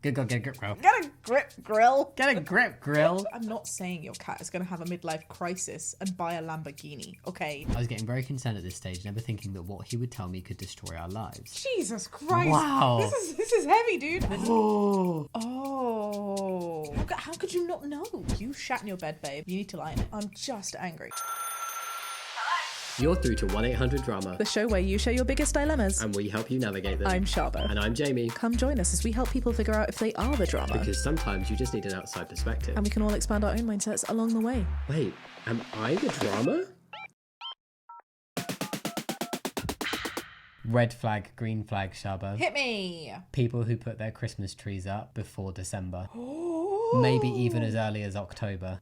Get a grip, grill. Get a grip, grill. Get a grip, grill. I'm not saying your cat is going to have a midlife crisis and buy a Lamborghini, okay? I was getting very concerned at this stage, never thinking that what he would tell me could destroy our lives. Jesus Christ. Wow. This is heavy, dude. Oh. Oh. How could you not know? You shat in your bed, babe. You need to lie in it. I'm just angry. You're through to 1-800-DRAMA. The show where you share your biggest dilemmas. And we help you navigate them. I'm Shaaba. And I'm Jamie. Come join us as we help people figure out if they are the drama. Because sometimes you just need an outside perspective. And we can all expand our own mindsets along the way. Wait, am I the drama? Red flag, green flag, Shaaba. Hit me! People who put their Christmas trees up before December. Maybe even as early as October.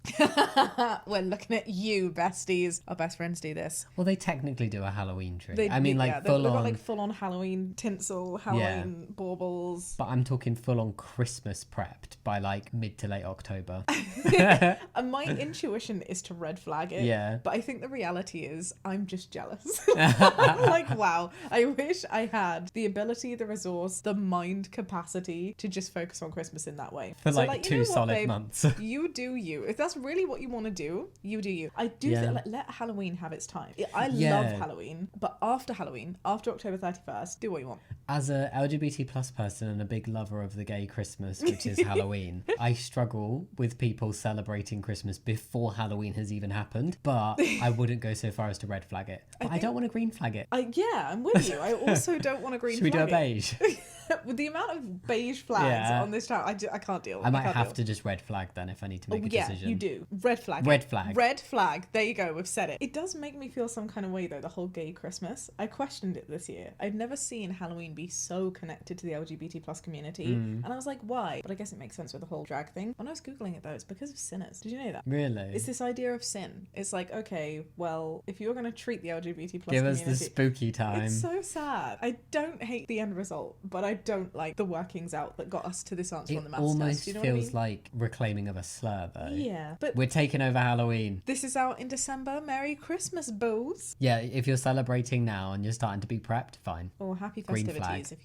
We're looking at you, besties. Our best friends do this. Well, they technically do a Halloween tree. They've got like full on Halloween tinsel, Halloween baubles. But I'm talking full on Christmas prepped by like mid to late October. And my intuition is to red flag it. Yeah. But I think the reality is I'm just jealous. I'm like, wow, I wish I had the ability, the resource, the mind capacity to just focus on Christmas in that way. For like 2 solid months. You do you. If that's really what you want to do, you do you. I do let Halloween have its time. I love Halloween, but after Halloween, after October 31st, do what you want. As a LGBT plus person and a big lover of the gay Christmas, which is Halloween, I struggle with people celebrating Christmas before Halloween has even happened, but I wouldn't go so far as to red flag it. But I don't want to green flag it. Yeah, I'm with you. I also don't want to green flag it. Should we do a beige? With the amount of beige flags on this channel, I can't deal. I might have to just red flag then if I need to make a decision. Yeah, you do. Red flag. Red flag. Red flag. There you go. We've said it. It does make me feel some kind of way though, the whole gay Christmas. I questioned it this year. I'd never seen Halloween be so connected to the LGBT plus community. And I was like, why? But I guess it makes sense with the whole drag thing. When I was Googling it though, it's because of sinners. Did you know that? Really? It's this idea of sin. It's like, okay, well, if you're going to treat the LGBT plus Give community... us the spooky time. It's so sad. I don't hate the end result, but I don't like the workings out that got us to this answer on the maths almost test. You know feels what I mean? like reclaiming of a slur though. Yeah, but we're taking over Halloween. This is out in December. Merry Christmas, boos. Yeah, if you're celebrating now and you're starting to be prepped, fine. Or happy Green festivities flag.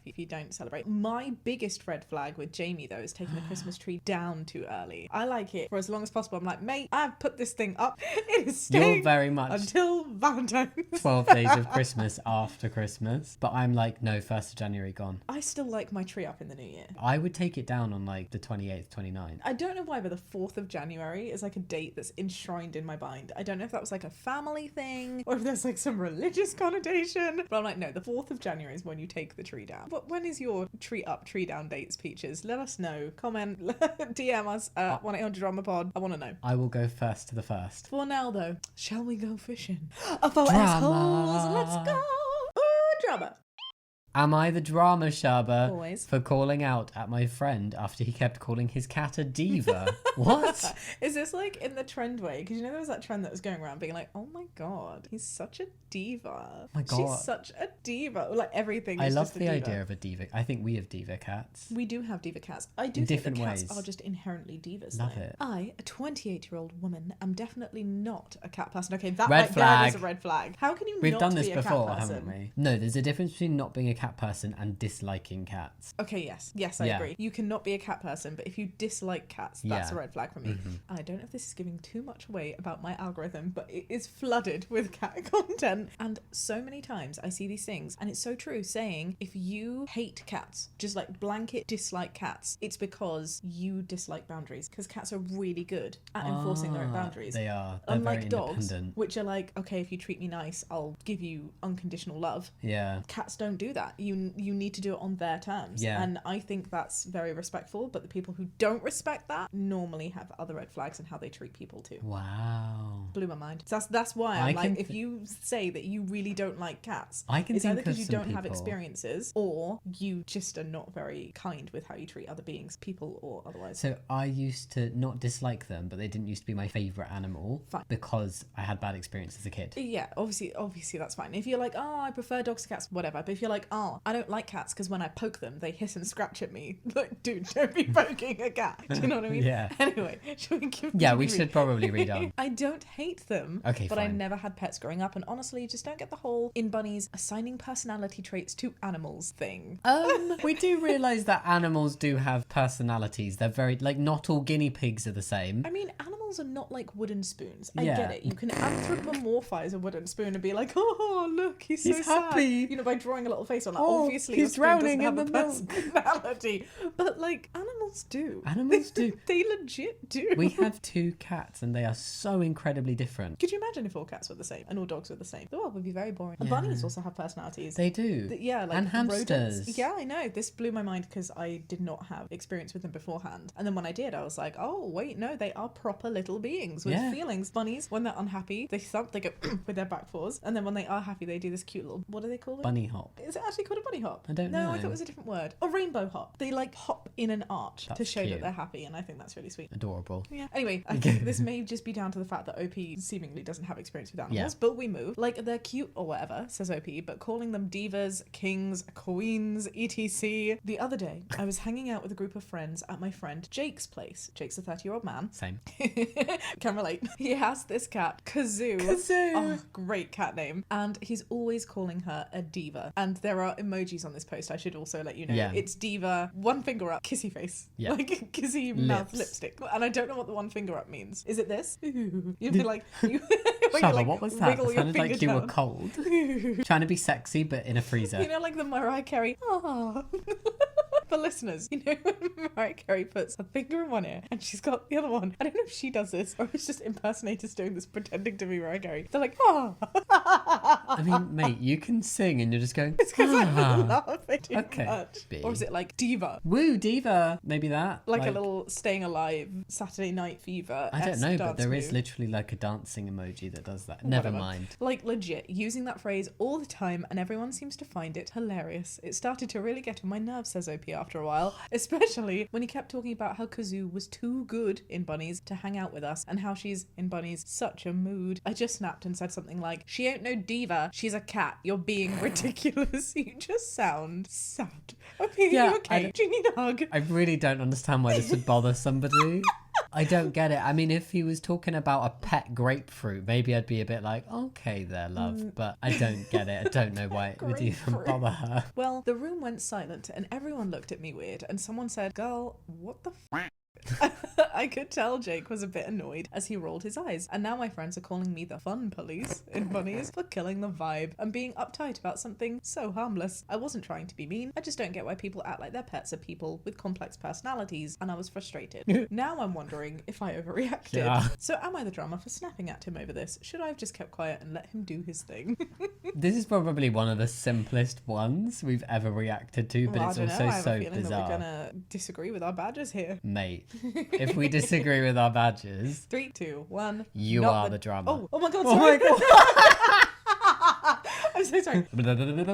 if you don't celebrate. My biggest red flag with Jamie though is taking the Christmas tree down too early. I like it for as long as possible. I'm like, mate, I've put this thing up. It is staying You're very much until Valentine's. 12 days of Christmas after Christmas. But I'm like, no, 1st of January gone. I still like my tree up in the new year. I would take it down on like the 28th, 29th. I don't know why, but the 4th of January is like a date that's enshrined in my mind. I don't know if that was like a family thing or if there's like some religious connotation. But I'm like, no, the 4th of January is when you take the tree down. But when is your tree up, tree down dates, Peaches? Let us know. Comment, DM us at 1-800-DRAMA pod. I want to know. I will go first to the first. For now though, shall we go fishing? For assholes, let's go. Ooh, drama. Am I the drama, Shaaba? Always. For calling out at my friend after he kept calling his cat a diva? What? Is this like in the trend way? Because you know there was that trend that was going around being like, oh my god, he's such a diva. Oh my god. She's such a diva. Like everything is I love just a the diva. idea of a diva. I think we have diva cats. We do have diva cats. I do In think different that cats ways. are just inherently divas. Love though. it. I, a 28-year-old woman, am definitely not a cat person. Okay, that Red right there flag. is a red flag. How can you We've not done this be a before, cat person? haven't we? No, there's a difference between not being a cat person and disliking cats. Okay, yes, I agree. You cannot be a cat person, but if you dislike cats, that's a red flag for me. I don't know if this is giving too much away about my algorithm, but it is flooded with cat content. And so many times I see these things, and it's so true, saying if you hate cats, just like blanket dislike cats, it's because you dislike boundaries. Because cats are really good at enforcing their own boundaries. They are. They're Unlike very dogs, independent. which are like, okay, if you treat me nice, I'll give you unconditional love. Yeah. Cats don't do that. You need to do it on their terms. Yeah. And I think that's very respectful, but the people who don't respect that normally have other red flags in how they treat people too. Wow. Blew my mind. So that's why I'm like, if you say that you really don't like cats, I can it's think either because of you some don't have people- experiences or you just are not very kind with how you treat other beings, people or otherwise. So I used to not dislike them, but they didn't used to be my favourite animal Fine. because I had bad experience as a kid. Yeah, obviously that's fine. If you're like, oh, I prefer dogs to cats, whatever. But if you're like, oh, oh, I don't like cats because when I poke them, they hiss and scratch at me. Like, dude, don't be poking a cat. Do you know what I mean? Yeah. Anyway, should we give Yeah, we should probably read on. I don't hate them. Okay, but I fine. never had pets growing up, and honestly, just don't get the whole in bunnies assigning personality traits to animals thing. We do realise that animals do have personalities. They're very, like, not all guinea pigs are the same. I mean, animals are not like wooden spoons. I Yeah. get it. You can anthropomorphize a wooden spoon and be like, oh, look, he's so happy. sad. You know, by drawing a little face on it. Oh, Obviously, he's a spoon drowning doesn't have in a the milk. personality. But, like, animals do. Animals do. They legit do. We have 2 cats and they are so incredibly different. Could you imagine if all cats were the same and all dogs were the same? The world would be very boring. And Yeah. bunnies also have personalities. They do. Yeah, like and hamsters. rodents. Yeah, I know. This blew my mind because I did not have experience with them beforehand. And then when I did, I was like, oh, wait, no, they are proper little beings with feelings. Bunnies, when they're unhappy, they thump, they go with their back paws. And then when they are happy, they do this cute little, what do they call it? Bunny hop. Is it actually called a bunny hop? I don't know. No, I thought it was a different word. A rainbow hop. They like hop in an arch to That's show cute. that they're happy. And I think that's really sweet. Adorable. Yeah. Anyway, I think this may just be down to the fact that OP seemingly doesn't have experience with animals, but we move. Like, they're cute or whatever, says OP, but calling them divas, kings, queens, etc. The other day, I was hanging out with a group of friends at my friend Jake's place. Jake's a 30-year-old man. Same. Can relate. He has this cat, Kazoo. Kazoo. Oh, great cat name. And he's always calling her a diva. And there are emojis on this post, I should also let you know. Yeah. It's diva, one finger up, kissy face. Yeah. Like kissy mouth Lips. lipstick. And I don't know what the one finger up means. Is it this? You'd be like... Shaaba, what was that? wiggle It your sounded like finger you were down. cold. Trying to be sexy, but in a freezer. You know, like the Mariah Carey, ah. For listeners, you know when Mariah Carey puts her finger in one ear and she's got the other one. I don't know if she does this or if it's just impersonators doing this pretending to be Mariah Carey. They're like, ah. I mean, mate, you can sing and you're just going, It's because I'm ah. laughing too Okay. much. B. Or is it like diva? Woo, diva. Maybe that. Like a little Staying Alive Saturday Night Fever. I don't know, but dance there is move. literally like a dancing emoji that does that. Never Whatever. mind. Like, legit, using that phrase all the time, and everyone seems to find it hilarious. It started to really get on my nerves, says OP, after a while, especially when he kept talking about how Kazoo was too good in bunnies to hang out with us, and how she's, in bunnies, such a mood. I just snapped and said something like, she ain't no diva, she's a cat, you're being ridiculous. You just sound sad. OP, are you okay? Do you need a hug? I really don't understand why this would bother somebody. I don't get it. I mean, if he was talking about a pet grapefruit, maybe I'd be a bit like, okay there, love. But I don't get it. I don't know why it would even Grapefruit. bother her. Well, the room went silent and everyone looked at me weird, and someone said, girl, what the f-? I could tell Jake was a bit annoyed as he rolled his eyes, and now my friends are calling me the fun police in bunnies for killing the vibe and being uptight about something so harmless. I wasn't trying to be mean, I just don't get why people act like their pets are people with complex personalities, and I was frustrated. Now I'm wondering if I overreacted. Yeah. So am I the drama for snapping at him over this? Should I have just kept quiet and let him do his thing? This is probably one of the simplest ones we've ever reacted to, but Well, it's I don't also know. I have so a feeling bizarre. that we're gonna disagree with our badges here. Mate, if we disagree with our badges, 3, 2, 1. you Not are the drama. Oh my god, Oh sorry. my god. I'm so sorry.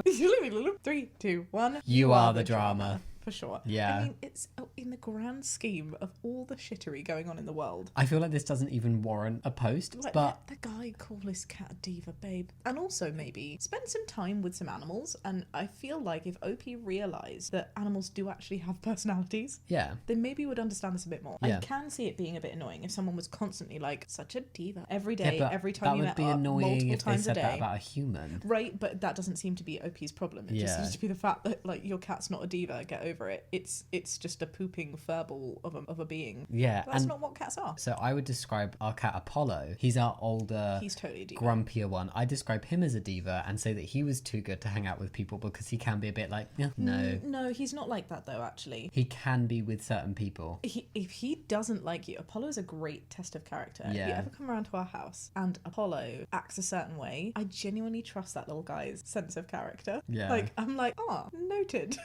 You 3, 2, 1. are the drama. For sure. Yeah. I mean, it's in the grand scheme of all the shittery going on in the world. I feel like this doesn't even warrant a post, Like, but let the guy call his cat a diva, babe. And also maybe spend some time with some animals. And I feel like if OP realised that animals do actually have personalities, yeah. then maybe would understand this a bit more. Yeah. I can see it being a bit annoying if someone was constantly like, such a diva. Every day, but every time you that would met be up, annoying multiple if they times a said day. that about a human. Right, but that doesn't seem to be OP's problem. It just Yeah. seems to be the fact that, like, your cat's not a diva, get over it. It's just a pooping furball of a being. Yeah. That's and not what cats are. so I would describe our cat Apollo. He's our older, He's totally a diva. grumpier one. I describe him as a diva and say that he was too good to hang out with people because he can be a bit like, yeah, no. No, he's not like that though, actually. He can be with certain people. If he doesn't like you, Apollo is a great test of character. If you Yeah. ever come around to our house and Apollo acts a certain way, I genuinely trust that little guy's sense of character. Yeah. Like, I'm like, noted.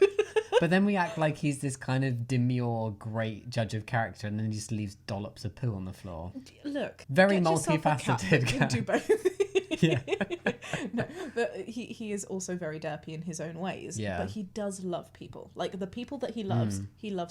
But then we act like he's this kind of demure, great judge of character, and then he just leaves dollops of poo on the floor. Look, Very get yourself a cat multifaceted that can cat. do both. Yeah. No, but he is also very derpy in his own ways. Yeah. But he does love people. Like, the people that he loves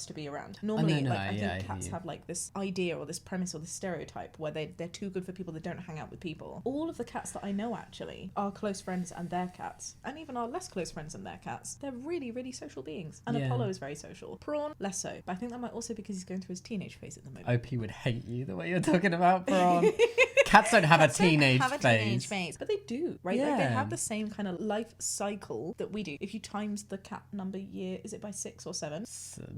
to be around. Normally, I think cats have like this idea or this premise or this stereotype where they're too good for people, they don't hang out with people. All of the cats that I know actually are close friends and their cats, and even our less close friends and their cats. They're really, really social beings. And Apollo is very social. Prawn, less so. But I think that might also be because he's going through his teenage phase at the moment. OP would hate you the way you're talking about Prawn. Cats don't have a teenage phase. But they do, right? Like, they have the same kind of life cycle that we do. If you times the cat number year, is it by 6 or 7?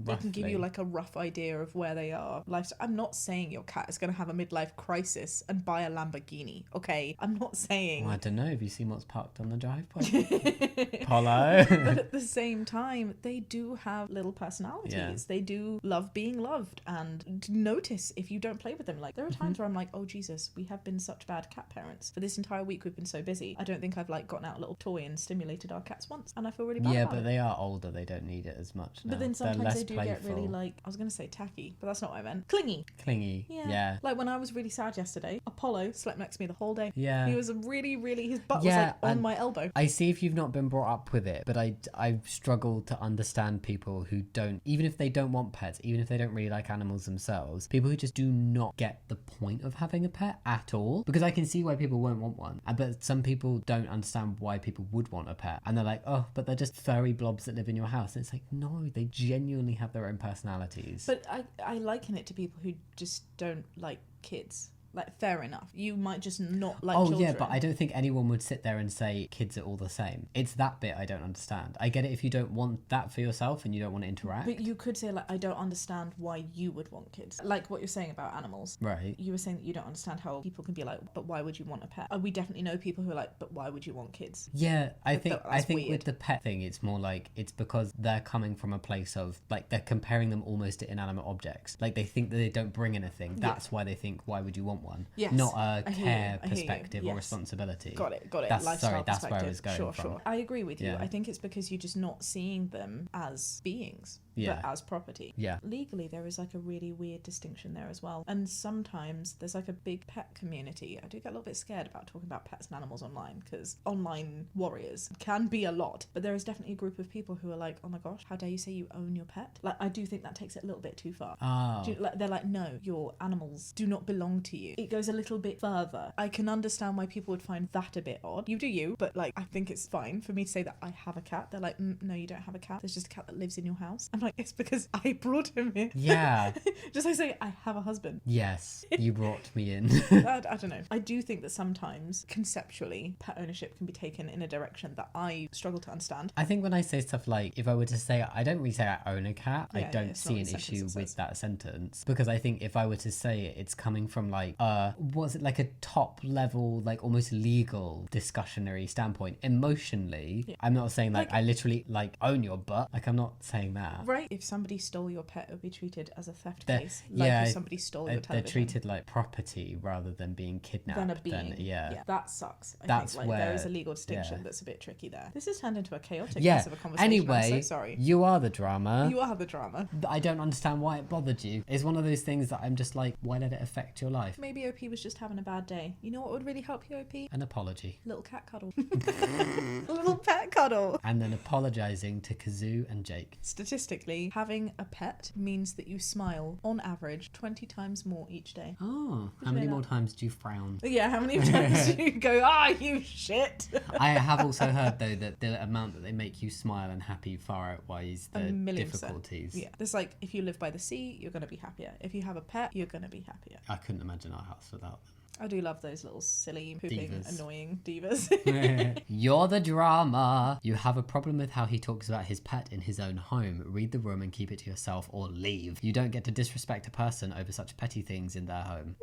They can give you like a rough idea of where they are. I'm not saying your cat is going to have a midlife crisis and buy a Lamborghini, okay? I'm not saying... Well, I don't know. Have you seen what's parked on the driveway? Apollo. But at the same time, they do have little personalities. Yeah. They do love being loved and notice if you don't play with them. Like, there are times where I'm like, oh, Jesus, we have been such bad cat parents. For this entire week, we've been so busy. I don't think I've like gotten out a little toy and stimulated our cats once, and I feel really bad about it. But they are older. They don't need it as much now. But then sometimes they do get really like, I was going to say tacky, but that's not what I meant. Clingy. Yeah. Like when I was really sad yesterday, Apollo slept next to me the whole day. Yeah. He was really, really, his butt was like on my elbow. I see if you've not been brought up with it, but I struggle to understand people who don't, even if they don't want pets, even if they don't really like animals themselves, people who just do not get the point of having a pet at all. Because I can see why people won't want one, but some people don't understand why people would want a pet, and they're like, oh, but they're just furry blobs that live in your house. And it's like, no, they genuinely have their own personalities. But I liken it to people who just don't like kids. Like, fair enough. You might just not like children. Oh, yeah, but I don't think anyone would sit there and say kids are all the same. It's that bit I don't understand. I get it if you don't want that for yourself and you don't want to interact. But you could say, like, I don't understand why you would want kids. Like what you're saying about animals. Right. You were saying that you don't understand how people can be like, but why would you want a pet? We definitely know people who are like, but why would you want kids? Yeah, I think weird. With the pet thing, it's more like, it's because they're coming from a place of, like, they're comparing them almost to inanimate objects. Like, they think that they don't bring anything. That's why they think, why would you want one? Yes. Not a care perspective or responsibility. Got it. That's where I was going from. Sure. I agree with you. I think it's because you're just not seeing them as beings, but as property. Yeah. Legally, there is like a really weird distinction there as well. And sometimes there's like a big pet community. I do get a little bit scared about talking about pets and animals online, because online warriors can be a lot. But there is definitely a group of people who are like, oh my gosh, how dare you say you own your pet? Like, I do think that takes it a little bit too far. Oh. They're like, no, your animals do not belong to you. It goes a little bit further. I can understand why people would find that a bit odd. You do you, but like, I think it's fine for me to say that I have a cat. They're like, no, you don't have a cat. There's just a cat that lives in your house. I'm like, it's because I brought him here. Yeah. Just like saying, I have a husband. Yes, you brought me in. I don't know. I do think that sometimes conceptually pet ownership can be taken in a direction that I struggle to understand. I think when I say stuff like, if I were to say, I don't really say I own a cat, I don't see an issue with that sentence, because I think if I were to say it, it's coming from like, was it like a top level, like almost legal discussionary standpoint? Emotionally, I'm not saying like I literally like own your butt. Like, I'm not saying that. Right. If somebody stole your pet, it would be treated as a theft case. Like if somebody stole your television. They're treated like property rather than being kidnapped. Than a being. Yeah. That sucks. I think where there is a legal distinction that's a bit tricky there. This has turned into a chaotic mess of a conversation. Anyway, I'm so sorry. You are the drama. You are the drama. I don't understand why it bothered you. It's one of those things that I'm just like, why let it affect your life? Maybe OP was just having a bad day. You know what would really help you, OP? An apology. Little cat cuddle. A little pet cuddle. And then apologising to Kazoo and Jake. Statistically, having a pet means that you smile, on average, 20 times more each day. Oh, how many more times do you frown? Yeah, how many times do you go, you shit? I have also heard, though, that the amount that they make you smile and happy far outweighs the difficulties. Yeah, there's like, if you live by the sea, you're going to be happier. If you have a pet, you're going to be happier. I couldn't imagine our house without them. I do love those little silly, pooping, annoying divas. You're the drama. You have a problem with how he talks about his pet in his own home. Read the room and keep it to yourself, or leave. You don't get to disrespect a person over such petty things in their home.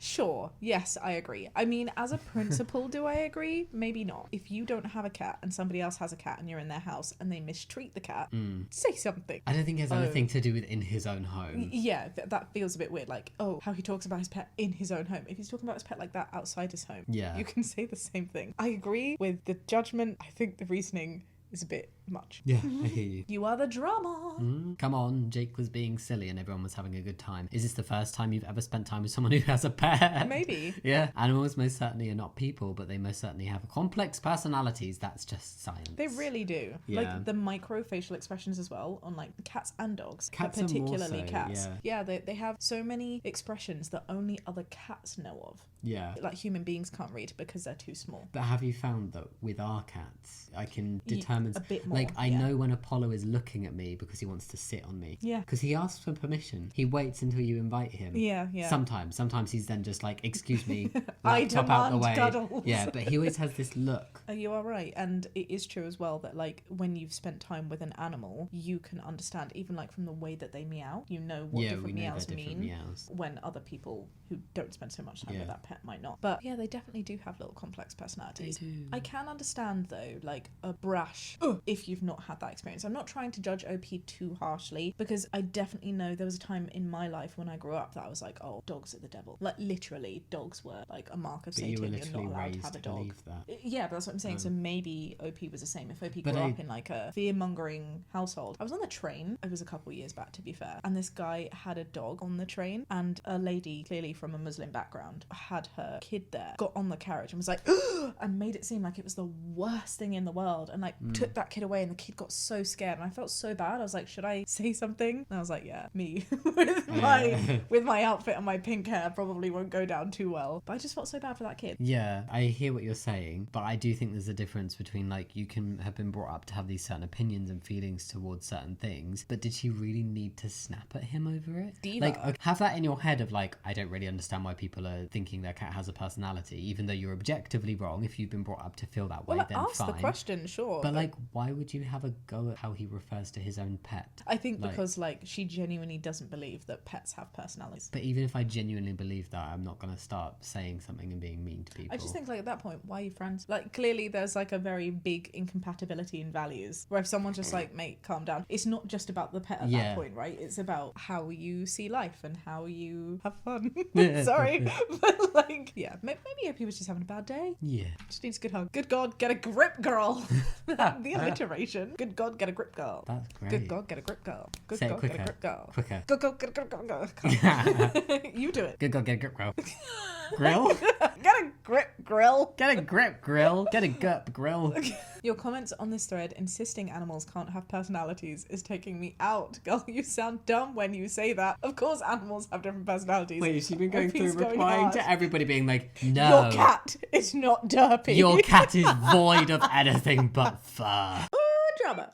Sure. Yes, I agree. I mean, as a principle, do I agree? Maybe not. If you don't have a cat and somebody else has a cat and you're in their house and they mistreat the cat, say something. I don't think it has anything to do with in his own home. Yeah, that feels a bit weird. Like, how he talks about his pet in his own home. If he's talking about his pet like that outside his home, you can say the same thing. I agree with the judgment. I think the reasoning is a bit much. Yeah, I hear you. You are the drama. Come on, Jake was being silly and everyone was having a good time. Is this the first time you've ever spent time with someone who has a pet? Maybe. Yeah. Animals most certainly are not people, but they most certainly have complex personalities. That's just science. They really do. Yeah. Like the micro facial expressions as well on like cats and dogs. Cats but are more particularly so, cats. yeah. They have so many expressions that only other cats know of. Yeah. Like human beings can't read because they're too small. But have you found that with our cats, I can determine a bit more, like I yeah. know when Apollo is looking at me because he wants to sit on me. Yeah. Because he asks for permission. He waits until you invite him. Yeah. Sometimes he's then just like, excuse me, I laptop out the demand way. cuddles. Yeah, but he always has this look. You are right, and it is true as well that like when you've spent time with an animal, you can understand even like from the way that they meow. You know what different meows mean. Meows. When other people who don't spend so much time Yeah. with that pet might not. But yeah, they definitely do have little complex personalities. They do. I can understand though, like a brash, if you've not had that experience. I'm not trying to judge OP too harshly because I definitely know there was a time in my life when I grew up that I was like, oh, dogs are the devil. Like literally, dogs were like a mark of But Satan. you were You're literally not allowed to raised have a to dog. believe that. Yeah, but that's what I'm saying. So maybe OP was the same. If OP But grew up in like a fear-mongering household. I was on the train. It was a couple years back, to be fair. And this guy had a dog on the train, and a lady, clearly from a Muslim background, had her kid there, got on the carriage and was like, and made it seem like it was the worst thing in the world, and like took that kid away, and the kid got so scared, and I felt so bad. I was like, should I say something? And I was like, yeah, me with my outfit and my pink hair probably won't go down too well. But I just felt so bad for that kid. Yeah, I hear what you're saying, but I do think there's a difference between like you can have been brought up to have these certain opinions and feelings towards certain things, but did she really need to snap at him over it? Diva. Like have that in your head of like, I don't really understand why people are thinking their cat has a personality, even though you're objectively wrong. If you've been brought up to feel that way, Well, then ask fine. the question, sure. But like, why would you have a go at how he refers to his own pet? I think like, because like she genuinely doesn't believe that pets have personalities. But even if I genuinely believe that, I'm not going to start saying something and being mean to people. I just think like at that point, why are you friends? Like clearly there's like a very big incompatibility in values where if someone's just like, mate, calm down. It's not just about the pet at that point, right? It's about how you see life and how you have fun. Sorry. But like, yeah, maybe OP was just having a bad day. Yeah. Just needs a good hug. Good God, get a grip, girl. The alliteration. Good God, get a grip, girl. That's great. Good God, get a grip, girl. Good Say it God, quicker. get a grip, girl. Quicker. Good God, get a grip, girl. You do it. Good God, get a grip, grill. Grill? Get a grip, grill. Get a grip, grill. Get a gup, grill. Your comments on this thread insisting animals can't have personalities is taking me out. Girl, you sound dumb when you say that. Of course animals have different personalities. Wait, she's been going OP's through going replying hard. to everybody being like, no. Your cat is not derpy. Your cat is void of anything but fur. Drama.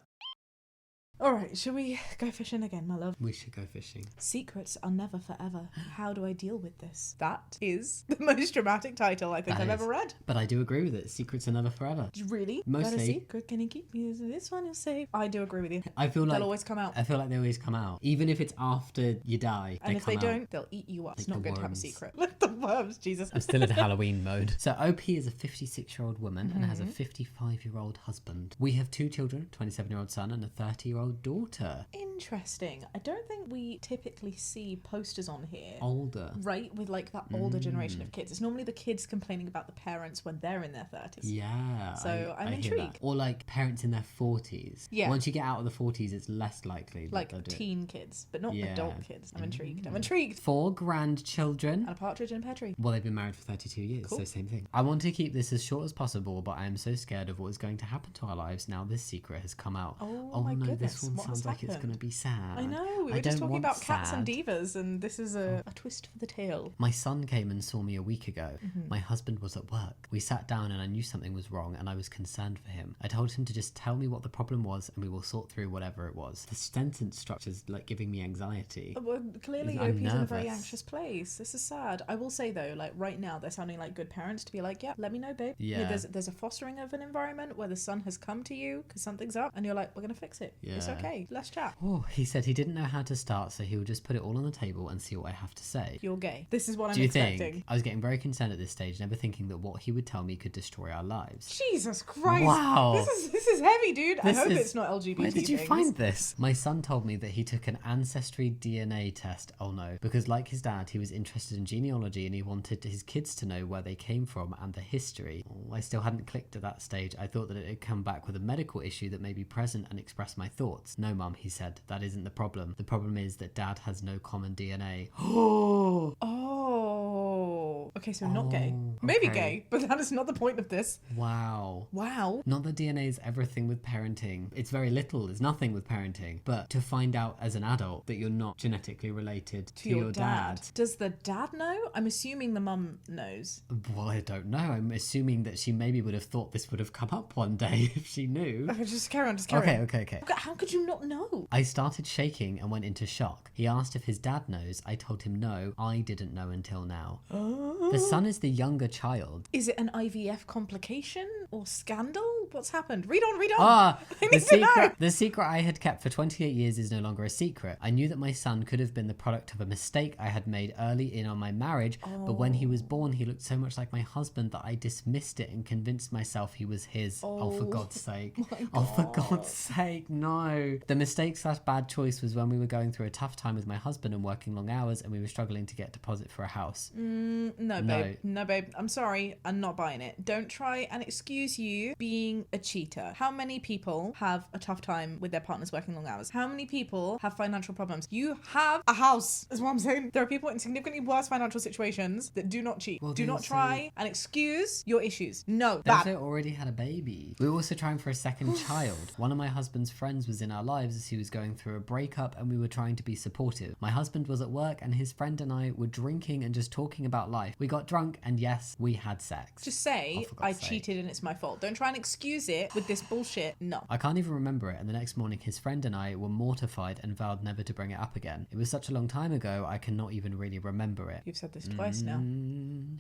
Alright, shall we go fishing again, my love? We should go fishing. Secrets are never forever. How do I deal with this? That is the most dramatic title I think I've ever read. But I do agree with it. Secrets are never forever. Really? Mostly. Got a secret, can you keep me? This one you'll save. I do agree with you. I feel like They'll always come out. I feel like they always come out. Even if it's after you die, And if they come out. don't, they'll eat you up. It's Like not the good to have a worms. secret. Like the worms, Jesus. I'm still in Halloween mode. So OP is a 56-year-old woman and has a 55-year-old husband. We have 2 children, a 27-year-old son and a 30-year-old daughter. Interesting. I don't think we typically see posters on here. Older. Right, with like that older generation of kids. It's normally the kids complaining about the parents when they're in their 30s. Yeah. So I'm I hear that. intrigued. Or like parents in their 40s. Yeah. Once you get out of the 40s, it's less likely that Like they'll do it. teen kids, but not Yeah. adult kids. I'm intrigued. I'm intrigued. 4 grandchildren. And a partridge in a pear tree. Well, they've been married for 32 years, Cool. so same thing. I want to keep this as short as possible, but I am so scared of what is going to happen to our lives now this secret has come out. Oh my no, goodness, this one what has sounds like it's happened? going to be sad. I know, we I were just don't talking want about cats and sad. divas, and this is a twist for the tale. My son came and saw me a week ago. Mm-hmm. My husband was at work. We sat down and I knew something was wrong and I was concerned for him. I told him to just tell me what the problem was and we will sort through whatever it was. The sentence structure's like giving me anxiety. Well, clearly I'm OP's in a very nervous. anxious place. This is sad. I will say though, like right now they're sounding like good parents to be like, yeah, let me know, babe. Yeah. There's a fostering of an environment where the son has come to you because something's up and you're like, we're gonna fix it. Yeah. It's it's okay. Let's chat. Oh, he said he didn't know how to start, so he would just put it all on the table and see what I have to say. You're gay. This is what I'm Do you expecting. think? I was getting very concerned at this stage, never thinking that what he would tell me could destroy our lives. Jesus Christ. Wow. This is heavy, dude. I hope it's not LGBT. Where did you things. find this? My son told me that he took an ancestry DNA test. Oh no. Because like his dad, he was interested in genealogy and he wanted his kids to know where they came from and the history. Oh, I still hadn't clicked at that stage. I thought that it had come back with a medical issue that may be present and express my thoughts. No, Mum, he said. That isn't the problem. The problem is that Dad has no common DNA. Oh. Okay, so not gay. Maybe gay, but that is not the point of this. Wow. Wow. Not that DNA is everything with parenting. It's very little. It's nothing with parenting. But to find out as an adult that you're not genetically related to your dad. Does the dad know? I'm assuming the mum knows. Well, I don't know. I'm assuming that she maybe would have thought this would have come up one day if she knew. Okay, just carry on. Okay. How could you not know? I started shaking and went into shock. He asked if his dad knows. I told him no. I didn't know until now. The son is the younger child. Is it an IVF complication or scandal? What's happened? Read on. The secret I had kept for 28 years is no longer a secret. I knew that my son could have been the product of a mistake I had made early in on my marriage, but when he was born, he looked so much like my husband that I dismissed it and convinced myself he was his. Oh, for God's sake. For God's sake, no. The mistake/bad choice was when we were going through a tough time with my husband and working long hours and we were struggling to get deposit for a house. No, babe. I'm sorry. I'm not buying it. Don't try and excuse you being a cheater. How many people have a tough time with their partners working long hours? How many people have financial problems? You have a house, is what I'm saying. There are people in significantly worse financial situations that do not cheat. Do not try and excuse your issues. No, they also already had a baby. We were also trying for a second child. One of my husband's friends was in our lives as he was going through a breakup and we were trying to be supportive. My husband was at work and his friend and I were drinking and just talking about life. We got drunk and yes, we had sex. Just say, I cheated and it's my fault. Don't try and excuse it with this bullshit. No. I can't even remember it, and the next morning his friend and I were mortified and vowed never to bring it up again. It was such a long time ago, I cannot even really remember it. You've said this twice now.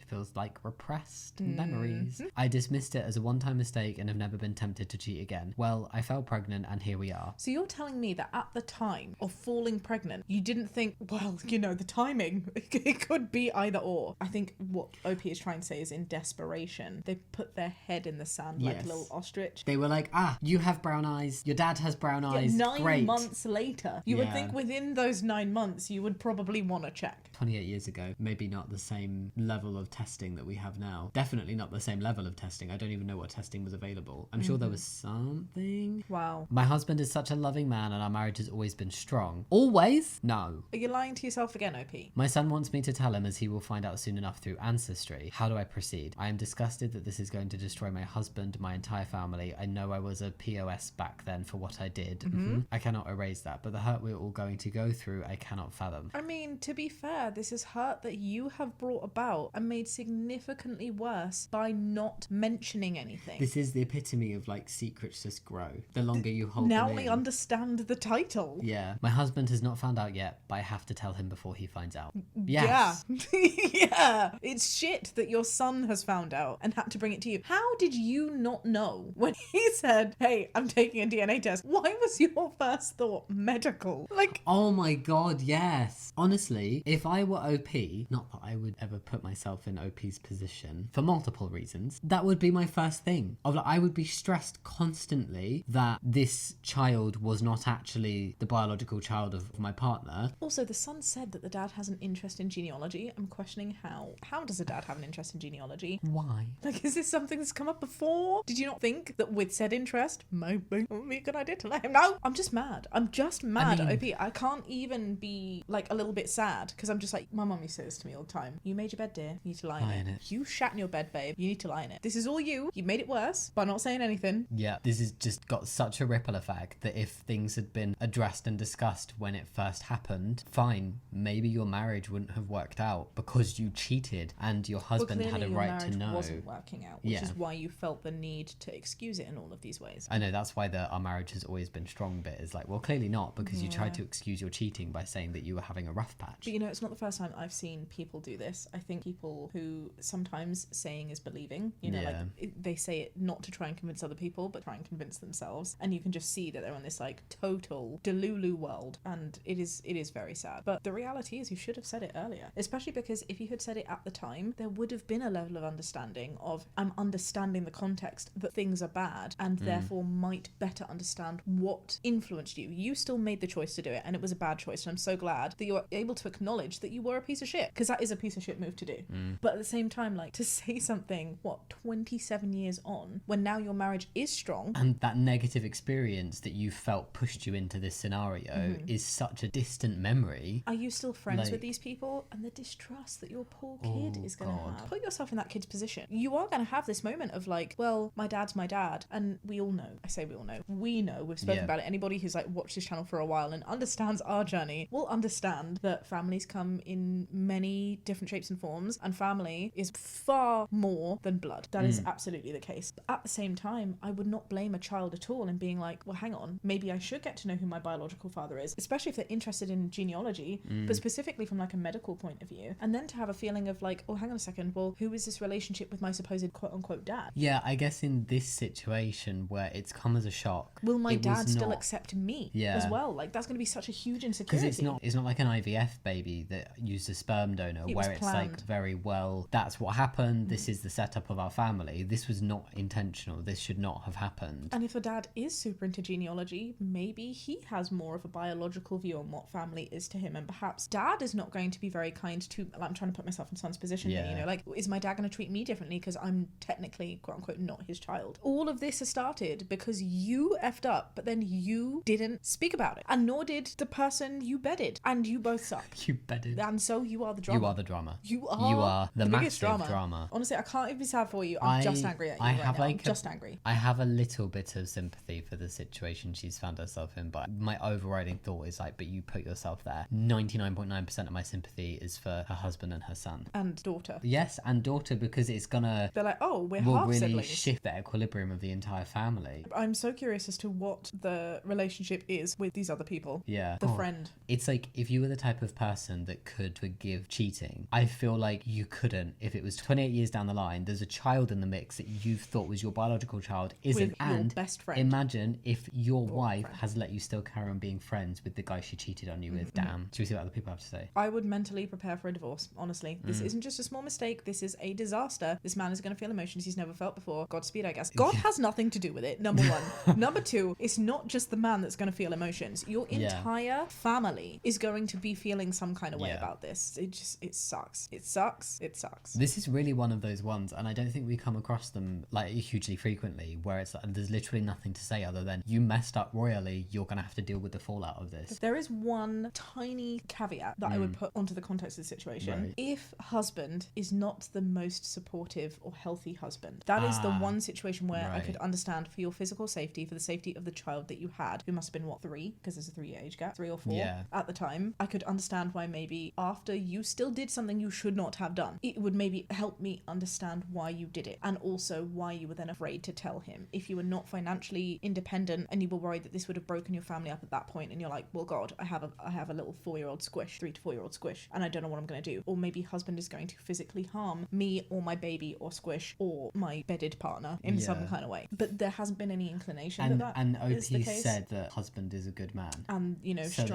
Feels like repressed memories. I dismissed it as a one-time mistake and have never been tempted to cheat again. Well, I fell pregnant and here we are. So you're telling me that at the time of falling pregnant, you didn't think, well, the timing, it could be either or. I think what OP is trying to say is in desperation, they put their head in the sand like a little ostrich. They were like, you have brown eyes, your dad has brown eyes. 9 months later. You would think within those 9 months, you would probably want to check. 28 years ago, maybe not the same level of testing that we have now. Definitely not the same level of testing. I don't even know what testing was available. I'm sure there was something. Wow. My husband is such a loving man and our marriage has always been strong. Always? No. Are you lying to yourself again, OP? My son wants me to tell him, as he will find out soon enough through ancestry. How do I proceed? I am disgusted that this is going to destroy my husband, my entire family. I know I was a POS back then for what I did. I cannot erase that, but the hurt we're all going to go through, I cannot fathom. I mean, to be fair, this is hurt that you have brought about and made significantly worse by not mentioning anything. This is the epitome of secrets just grow. The longer you hold now them I in. understand the title. Yeah. My husband has not found out yet, but I have to tell him before he finds out. Yes. Yeah. It's shit that your son has found out and had to bring it to you. How did you not know when he said, hey, I'm taking a DNA test? Why was your first thought medical? Oh my God, yes. Honestly, if I were OP, not that I would ever put myself in OP's position for multiple reasons, that would be my first thing. I would be stressed constantly that this child was not actually the biological child of my partner. Also, the son said that the dad has an interest in genealogy. I'm questioning how. How does a dad have an interest in genealogy? Why? Is this something that's come up before? Did you not think that with said interest, maybe it would be a good idea to let him know? I'm just mad. OP. I can't even be a little bit sad because I'm just my mum used to say this to me all the time. You made your bed, dear. You need to lie in it. You shat in your bed, babe. You need to lie in it. This is all you. You made it worse by not saying anything. Yeah, this has just got such a ripple effect that if things had been addressed and discussed when it first happened, fine, maybe your marriage wouldn't have worked out because you cheated and your husband had a right to know. Wasn't working out, which is why you felt the need to excuse it in all of these ways. I know, that's why our marriage has always been strong bit is like, well, clearly not, because you tried to excuse your cheating by saying that you were having a rough patch. But you know, it's not the first time I've seen people do this. I think people who sometimes saying is believing, you know, like they say it not to try and convince other people, but try and convince themselves. And you can just see that they're on this like total delulu world, and it is very sad. But the reality is you should have said it earlier, especially because if you had said it at the time, there would have been a level of understanding of, I'm understanding the context that things are bad, and therefore might better understand what influenced you. You still made the choice to do it, and it was a bad choice, and I'm so glad that you're able to acknowledge that you were a piece of shit, because that is a piece of shit move to do. But at the same time, like, to say something 27 years on, when now your marriage is strong, and that negative experience that you felt pushed you into this scenario is such a distant memory. Are you still friends with these people? And the distrust that your poor kid is going to have. Put yourself in that kid's position. You are going to have this moment of like, well, my dad's my dad, and we all know. I say we all know. We know. We've spoken about it. Anybody who's like watched this channel for a while and understands our journey will understand that families come in many different shapes and forms, and family is far more than blood. That is absolutely the case. But at the same time, I would not blame a child at all in being like, well, hang on, maybe I should get to know who my biological father is, especially if they're interested in genealogy, but specifically from like a medical point of view. And then to have a feeling of like, oh, hang on a second, well, who is this relationship with my supposed quote unquote dad? Yeah, I guess in this situation where it's come as a shock, will my dad still accept me as well? Like, that's going to be such a huge insecurity. Because it's not like an IVF baby that used a sperm donor where it's like very well, that's what happened, this is the setup of our family. This was not intentional. This should not have happened. And if a dad is super into genealogy, maybe he has more of a biological view on what family is to him, and perhaps dad is not going to be very kind to, like, I'm trying to put myself in son's position here, you know, like, is my dad going to treat me differently because I'm technically quote unquote not his child? All of this has started because you effed up, but then you didn't speak about it, and nor did the person you bedded, and you both suck. You bedded. And so you are the drama. You are the drama. You are the biggest massive drama. Honestly, I can't even be sad for you. I'm just angry at you I'm just angry. I have a little bit of sympathy for the situation she's found herself in, but my overriding thought is like, but you put yourself there. 99.9% of my sympathy is for her husband and her son. And daughter. Yes, and daughter, because it's gonna... They're like, oh, we'll half really siblings. Shift the equilibrium of the entire family. I'm so curious as to what the relationship is with these other people. Yeah. The friend. It's like, if you were the type of person that could forgive cheating, I feel like you couldn't. If it was 28 years down the line, there's a child in the mix that you thought was your biological child, isn't. With your best friend. Imagine if your wife has let you still carry on being friends with the guy she cheated on you with. Damn. Should we see what other people have to say? I would mentally prepare for a divorce, honestly. This isn't just a small mistake. This is a disaster. This man is going to feel emotions he's never felt before. Godspeed, I guess. God has nothing to do with it, number one. Number two, it's not just the man that's going to feel emotions. Your entire family is going to be feeling some kind of way about this. It sucks. It sucks. It sucks. This is really one of those ones, and I don't think we come across them like hugely frequently, where it's like, there's literally nothing to say other than you messed up royally, you're going to have to deal with the fallout of this. There is one tiny caveat that I would put onto the context of the situation. Right. If husband is not the most supportive or healthy husband, that is the one situation where I could understand, for your physical safety, for the safety of the child that you had, who must have been 3, because there's a 3-year age gap, 3 or 4 at the time, I could understand why maybe after you still did something you should not have done, it would maybe help me understand why you did it, and also why you were then afraid to tell him. If you were not financially independent and you were worried that this would have broken your family up at that point, and you're like, well, God, I have a little 4-year-old squish, 3 to 4-year-old squish, and I don't know what I'm going to do. Or maybe husband is going to physically harm me or my baby or squish or my bedded partner in some kind of way. But there hasn't been any inclination and OP is the case. Said that husband is a good man. And, you know, so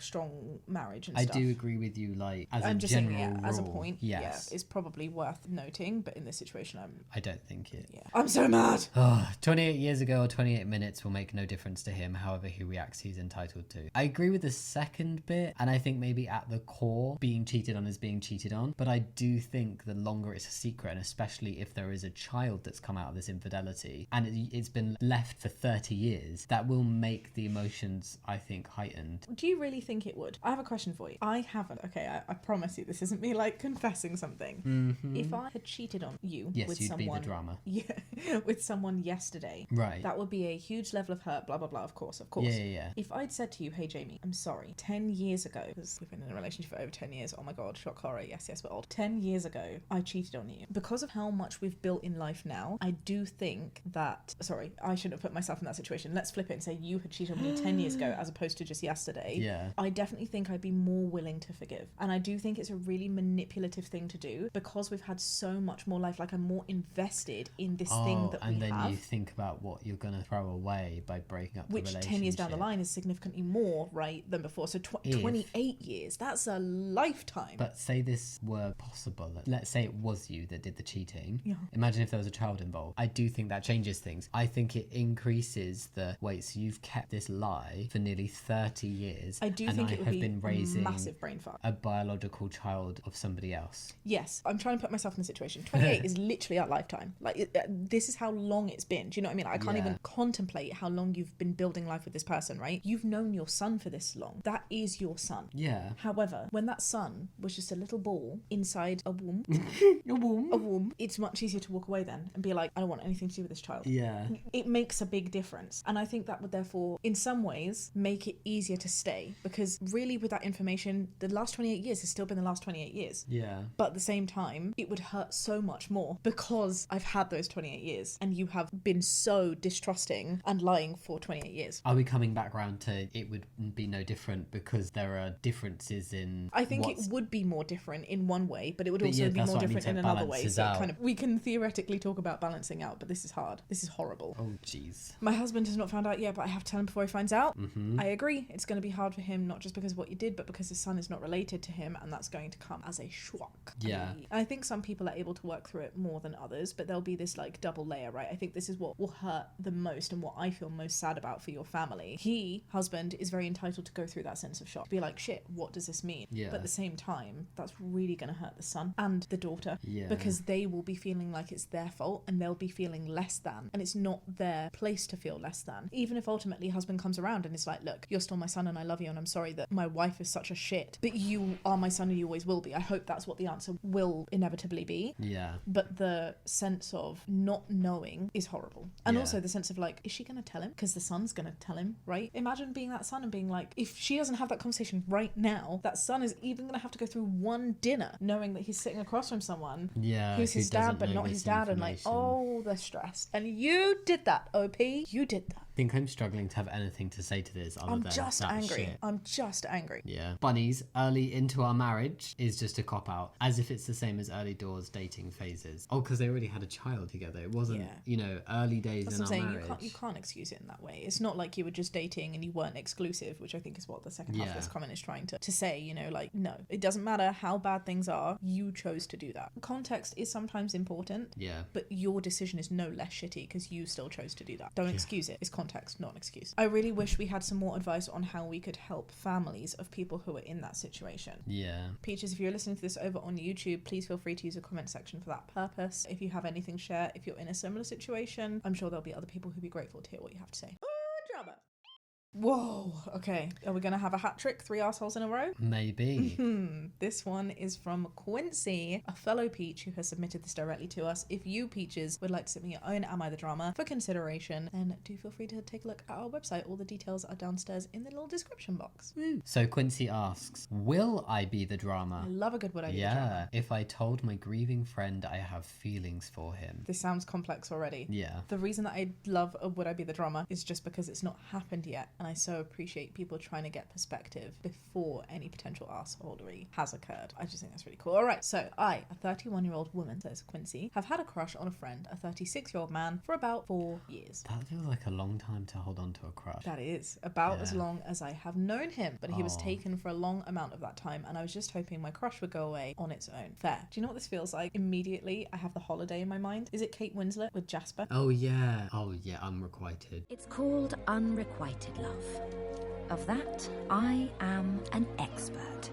strong marriage and I stuff. do agree with you, like, as I'm a just general saying, rule, as a point, yes. It's probably worth noting, but in this situation, I don't think it. Yeah. I'm so mad! 28 years ago or 28 minutes will make no difference to him. However he reacts, he's entitled to. I agree with the second bit, and I think maybe at the core, being cheated on is being cheated on. But I do think the longer it's a secret, and especially if there is a child that's come out of this infidelity, and it's been left for 30 years, that will make the emotions, I think, heightened. Do you really think it would? I have a question for you. I haven't. Okay, I promise you, this isn't me like confessing something. If I had cheated on you with you'd someone, be the drama. Yeah, with someone yesterday, right? That would be a huge level of hurt. Blah blah blah. Of course. Yeah. If I'd said to you, "Hey Jamie, I'm sorry," 10 years ago, because we've been in a relationship for over 10 years. Oh my God, shock horror. Yes, we're old. 10 years ago, I cheated on you. Because of how much we've built in life now, I do think that, sorry, I shouldn't have put myself in that situation. Let's flip it and say you had cheated on me 10 years ago as opposed to just yesterday. Yeah. I definitely think I'd be more willing to forgive. And I do think it's a really manipulative thing to do because we've had so much more life. Like, I'm more invested in this thing that we have. And then you think about what you're going to throw away by breaking up the relationship. Which 10 years down the line is significantly more, right, than before. So 28 years, that's a lifetime. But say this were possible. Let's say it was you that did the cheating. Yeah. Imagine if there was a child involved. I do think that changes things. I think it increases the, wait, so you've kept this lie for nearly 30 years. I do think it would be a massive brain fuck. A biological child of somebody else. Yes, I'm trying to put myself in the situation. 28 is literally our lifetime. Like, this is how long it's been. Do you know what I mean? I can't even contemplate how long you've been building life with this person, right? You've known your son for this long. That is your son. Yeah. However, when that son was just a little ball inside a womb, a womb, it's much easier to walk away then and be like, I don't want anything to do with this child. Yeah. It makes a big difference. And I think that would therefore, in some ways, make it easier to stay. Because really, with that information, the last 28 years has still been the last 28 years. Yeah. But at the same time, it would hurt so much more because I've had those 28 years and you have been so distrusting and lying for 28 years. Are we coming back round to it would be no different because there are differences in... I think it would be more different in one way, but it would also be more different in another way. So kind of, we can theoretically talk about balancing out, but this is hard. This is horrible. Oh, jeez. My husband has not found out yet, but I have to tell him before he finds out. Mm-hmm. I agree. It's going to be hard for him, not just because of what you did, but because his son is not related to him, and that's going to come as a shock. Yeah. And I think some people are able to work through it more than others, but there'll be this like double layer, right? I think this is what will hurt the most and what I feel most sad about for your family. Husband, is very entitled to go through that sense of shock. To be like, shit, what does this mean? Yeah. But at the same time, that's really going to hurt the son and the daughter. Yeah. Because they will be feeling like it's their fault and they'll be feeling less than. And it's not their place to feel less than. Even if ultimately husband comes around and is like, look, you're still my son and I love you and I'm sorry that my wife is such a shit, but you are my son and you always will be. I hope that's what the answer will inevitably be. Yeah. But the sense of not knowing is horrible. And also the sense of like, is she going to tell him? Because the son's going to tell him, right? Imagine being that son and being like, if she doesn't have that conversation right now, that son is even going to have to go through one dinner knowing that he's sitting across from someone who's his dad but not his dad, and like, oh, the stress. And you did that, OP. You did that. I think I'm struggling to have anything to say to this other I'm than just that angry. shit. I'm just angry. Yeah. Bunnies, early into our marriage is just a cop-out. As if it's the same as early doors dating phases. Oh, because they already had a child together. It wasn't, early days That's in what our I'm saying. marriage. You can't excuse it in that way. It's not like you were just dating and you weren't exclusive, which I think is what the second half of this comment is trying to say, like, no. It doesn't matter how bad things are. You chose to do that. Context is sometimes important. Yeah. But your decision is no less shitty because you still chose to do that. Don't excuse it. It's context, not an excuse. I really wish we had some more advice on how we could help families of people who are in that situation. Yeah. Peaches, if you're listening to this over on YouTube, please feel free to use the comment section for that purpose. If you have anything to share, if you're in a similar situation, I'm sure there'll be other people who'd be grateful to hear what you have to say. Drama. Whoa, okay. Are we going to have a hat trick? 3 assholes in a row? Maybe. This one is from Quincy, a fellow Peach who has submitted this directly to us. If you, Peaches, would like to submit your own Am I the Drama for consideration, then do feel free to take a look at our website. All the details are downstairs in the little description box. So Quincy asks, will I be the drama? I love a good would I be the drama. Yeah, if I told my grieving friend I have feelings for him. This sounds complex already. Yeah. The reason that I love a would I be the drama is just because it's not happened yet, and I so appreciate people trying to get perspective before any potential assholery has occurred. I just think that's really cool. Alright, so I, a 31-year-old woman, says Quincy, have had a crush on a friend, a 36-year-old man, for about 4 years. That feels like a long time to hold on to a crush. That is about as long as I have known him, but he was taken for a long amount of that time, and I was just hoping my crush would go away on its own. Fair. Do you know what this feels like? Immediately, I have The Holiday in my mind. Is it Kate Winslet with Jasper? Oh yeah, unrequited. It's called unrequited love. Of that, I am an expert.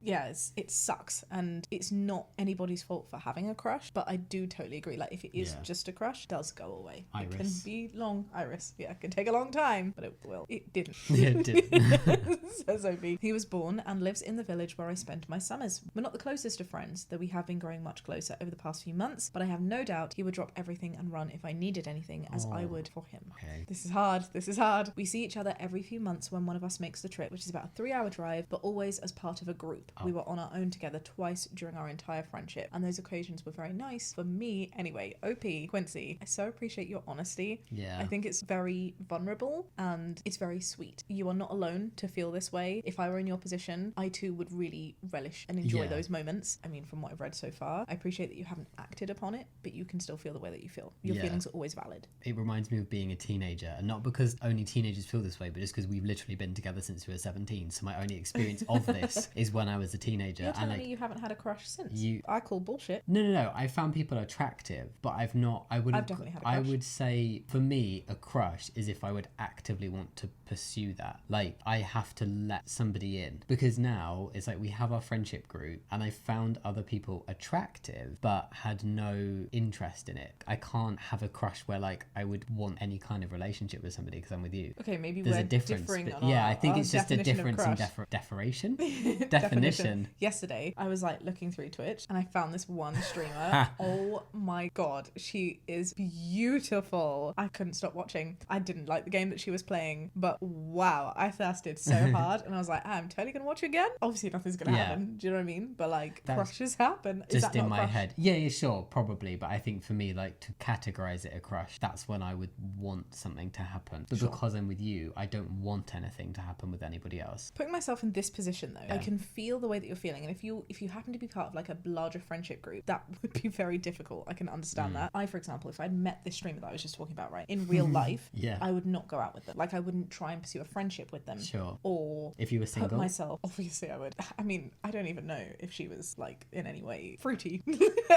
Yeah, it sucks, and it's not anybody's fault for having a crush, but I do totally agree. Like, if it is just a crush, it does go away. Iris. It can be long. Iris. Yeah, it can take a long time, but it will. It didn't. It didn't. Says Sophie. He was born and lives in the village where I spend my summers. We're not the closest of friends, though we have been growing much closer over the past few months, but I have no doubt he would drop everything and run if I needed anything, as I would for him. Okay. This is hard. This is hard. We see each other every few months when one of us makes the trip, which is about a 3-hour drive, but always as part of a group. We were on our own together twice during our entire friendship, and those occasions were very nice for me anyway. OP, Quincy, I so appreciate your honesty. Yeah. I think it's very vulnerable and it's very sweet. You are not alone to feel this way. If I were in your position, I too would really relish and enjoy those moments. I mean, from what I've read so far, I appreciate that you haven't acted upon it, but you can still feel the way that you feel. Your feelings are always valid. It reminds me of being a teenager, and not because only teenagers feel this way, but just because we've literally been together since we were 17. So my only experience of this is when I was a teenager. You're telling me you haven't had a crush since? I call bullshit. No. I found people attractive, but I've definitely had a crush. I would say, for me, a crush is if I would actively want to pursue that. Like, I have to let somebody in, because now it's like we have our friendship group and I found other people attractive but had no interest in it. I can't have a crush where like I would want any kind of relationship with somebody because I'm with you. Okay, maybe there's we're a difference, differing but on I think it's just a difference in definition. Yesterday I was like looking through Twitch and I found this one streamer. Oh my god, she is beautiful. I couldn't stop watching. I didn't like the game that she was playing, but wow, I thirsted so hard and I was like, I'm totally gonna watch it again. Obviously nothing's gonna happen, do you know what I mean? But like, crushes happen. Is just that in not my head. Yeah, sure, probably, but I think for me, like, to categorize it a crush, that's when I would want something to happen. But because I'm with you, I don't want anything to happen with anybody else. Putting myself in this position though, I can feel the way that you're feeling, and if you happen to be part of like a larger friendship group, that would be very difficult. I can understand that. I, for example, if I'd met this streamer that I was just talking about, right, in real life, I would not go out with them. Like, I wouldn't try and pursue a friendship with them. Sure. Or if you were single, put myself, obviously I would. I mean, I don't even know if she was like in any way fruity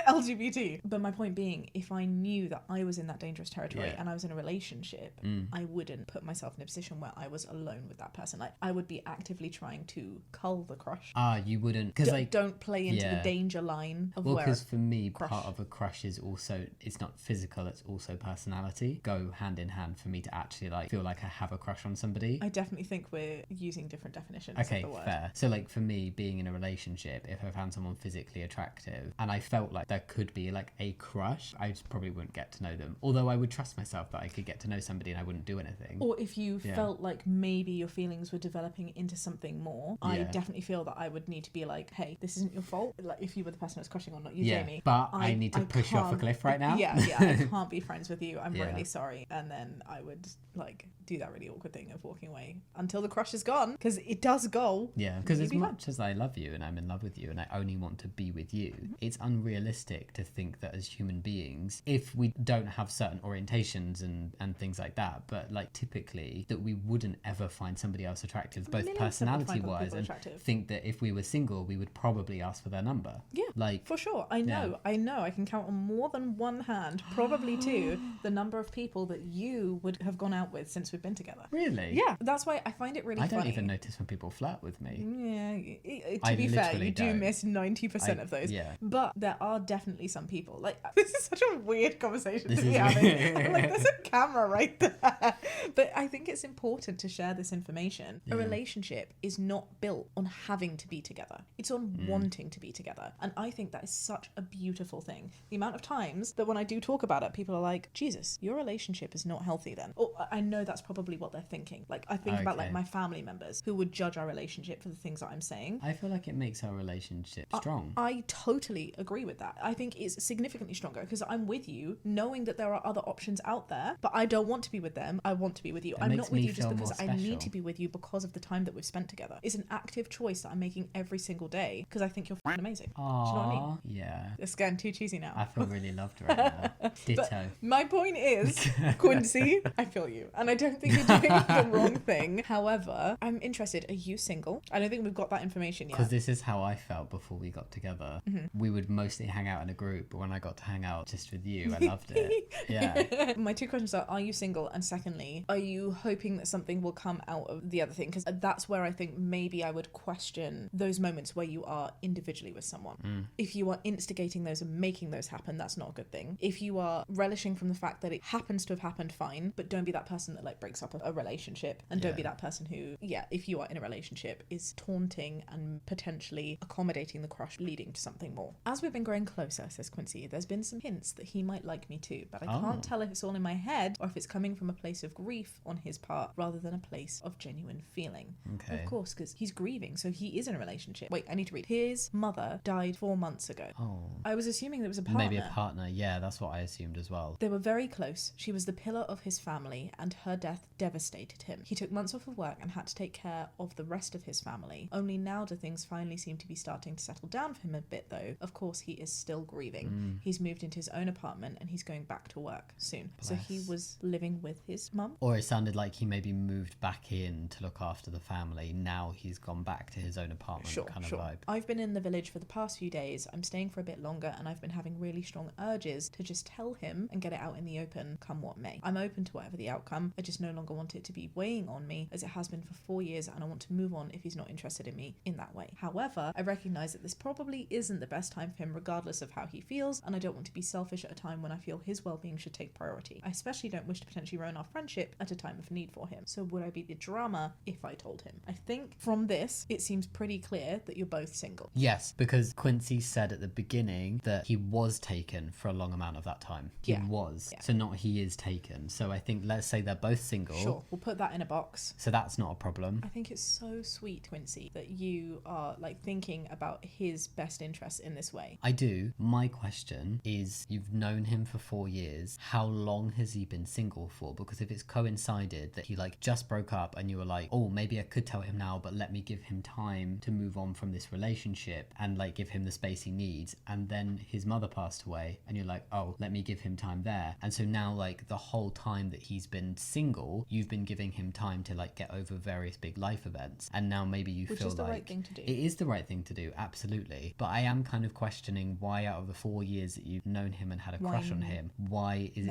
LGBT. But my point being, if I knew that I was in that dangerous territory and I was in a relationship, I wouldn't put myself in a position where I was alone with that person. Like, I would be actively trying to cull the crush. You wouldn't, because like, don't play into the danger line of because for me, part of a crush is also, it's not physical, it's also personality. Go hand in hand for me to actually like feel like I have a crush on somebody. I definitely think we're using different definitions of the word. Fair. So like, for me, being in a relationship, if I found someone physically attractive and I felt like there could be like a crush, I just probably wouldn't get to know them. Although I would trust myself that I could get to know somebody and I wouldn't do anything. Or if you felt like maybe your feelings were developing into something more, I definitely feel that I would need to be like, hey, this isn't your fault. Like, if you were the person that's crushing on, not you, Jamie. But I need to push you off a cliff right now. I can't be friends with you. I'm really sorry. And then I would like do that really awkward thing of walking away until the crush is gone, because it does go. Yeah, because as much as I love you and I'm in love with you and I only want to be with you, it's unrealistic to think that as human beings, if we don't have certain orientations and things like that, but like typically that we wouldn't ever find somebody else attractive, both personality wise, and think that if we were single, we would probably ask for their number. Yeah, like for sure. I know. I can count on more than one hand, probably two, the number of people that you would have gone out with since we've been together. Really? Yeah, that's why I find it really funny. I don't even notice when people flirt with me. Yeah, to be fair, you do miss 90% of those. Yeah. But there are definitely some people, like, this is such a weird conversation to be having. Like, there's a camera right there. But I think it's important to share this information. A relationship is not built on having to be together. It's on wanting to be together. And I think that is such a beautiful thing. The amount of times that when I do talk about it, people are like, Jesus, your relationship is not healthy then. Or I know that's probably what they're thinking. Like, I think about like my family members who would judge our relationship for the things that I'm saying. I feel like it makes our relationship strong. I totally agree with that. I think it's significantly stronger because I'm with you knowing that there are other options out there, but I don't want to be with them. I want to be with you. I'm not with you just because I need to be with you because of the time that we've spent together. It's an active choice that I'm making every single day because I think you're amazing. Aww, do you know what I mean? Yeah. It's getting too cheesy now. I feel really loved right now. Ditto. But my point is, Quincy, I feel you. And I don't think you're doing the wrong thing. However, I'm interested. Are you single? I don't think we've got that information yet. Because this is how I felt before we got together. We would mostly hang out in a group, but when I got to hang out just with you, I loved it. Yeah. My two questions are you single? And secondly, are you hoping that something will come out of the other thing? Because that's where I think maybe I would question those moments where you are individually with someone. If you are instigating those and making those happen, that's not a good thing. If you are relishing from the fact that it happens to have happened, fine, but don't be that person that like breaks up a relationship, and don't be that person who, if you are in a relationship, is taunting and potentially accommodating the crush, leading to something more. As we've been growing closer, says Quincy, there's been some hints that he might like me too, but I can't tell if it's all in my head or if it's coming from a place of grief on his part rather than a place of genuine feeling. Okay. Of course, because he's grieving, so he is in a relationship. Wait, I need to read. His mother died 4 months ago. Oh. I was assuming there was a partner. Maybe a partner. Yeah, that's what I assumed as well. They were very close. She was the pillar of his family, and her death devastated him. He took months off of work and had to take care of the rest of his family. Only now do things finally seem to be starting to settle down for him a bit, though. Of course, he is still grieving. He's moved into his own apartment and he's going back to work soon. Bless. So he was living with his mum. Or it sounded like he maybe moved back in to look after the family. Now he's gone back to his own apartment kind of vibe. I've been in the village for the past few days. I'm staying for a bit longer and I've been having really strong urges to just tell him and get it out in the open, come what may. I'm open to whatever the outcome. I just no longer want it to be weighing on me as it has been for 4 years, and I want to move on if he's not interested in me in that way. However, I recognise that this probably isn't the best time for him regardless of how he feels, and I don't want to be selfish at a time when I feel his well-being should take priority. I especially don't wish to potentially ruin our friendship at a time of need for him. So would I be the drama if I told him? I think from this, it seems pretty clear that you're both single. Yes, because Quincy said at the beginning that he was taken for a long amount of that time. He was. Yeah. So not he is taken. So I think let's say they're both single. Sure, we'll put that in a box. So that's not a problem. I think it's so sweet, Quincy, that you are like thinking about his best interests in this way. I do. My question is, you've known him for 4 years. How long has he been single for? Because if it's coincided that he like just broke up and you were like, oh, maybe I could tell him now, but let me give him time to move on from this relationship and like give him the space he needs. And then his mother passed away and you're like, oh, let me give him time there. And so now like the whole time that he's been single, you've been giving him time to like get over various big life events. And now maybe you Which feel is the like right thing to do. It is the right thing to do, absolutely. But I am kind of questioning why out of the 4 years that you've known him and had a crush on him, why is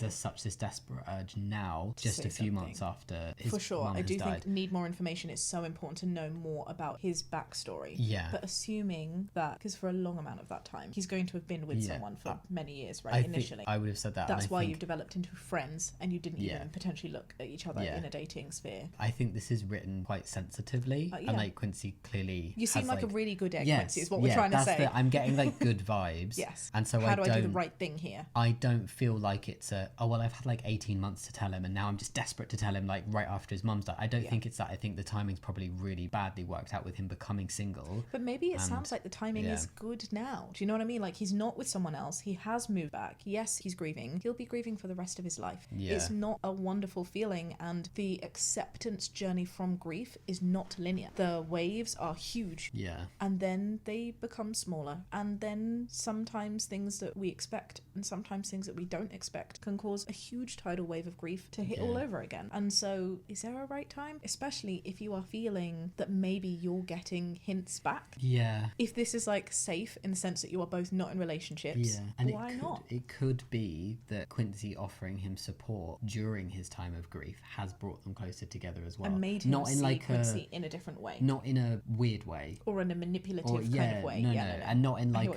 there such this desperate urge now, just a few months after his For sure, mum I has do died? think need more information. It's so important to know more about his backstory. Yeah. But assuming that, because for a long amount of that time, he's going to have been with someone for many years, right? Initially. I would have said that. That's why you've developed into friends and you didn't even potentially look at each other in a dating sphere. I think this is written quite sensitively. And like Quincy clearly You seem like a really good egg, yes, Quincy, is what we're trying to say. I'm getting like good vibes. Yes. And so how do I do the right thing here? I don't feel like it's I've had like 18 months to tell him and now I'm just desperate to tell him like right after his mum's died. I don't think it's that. I think the timing's probably really badly worked out with him becoming single. But maybe it sounds like the timing is good now. Do you know what I mean? Like he's not with someone else. He has moved back. Yes, he's grieving. He'll be grieving for the rest of his life. Yeah. It's not a wonderful feeling, and the acceptance journey from grief is not linear. The waves are huge. Yeah. And then they become smaller. And then sometimes things that we expect and sometimes things that we don't expect can cause a huge tidal wave of grief to hit all over again. And so is there a right time? Especially if you are feeling that maybe you're getting hints back. Yeah. If this is like safe in the sense that you are both not in relationships, and why not? It could be that Quincy offering him support during his time of grief has brought them closer together as well. And made him see Quincy in a different way. Not in a weird way. Or in a manipulative kind of way. No. And not in like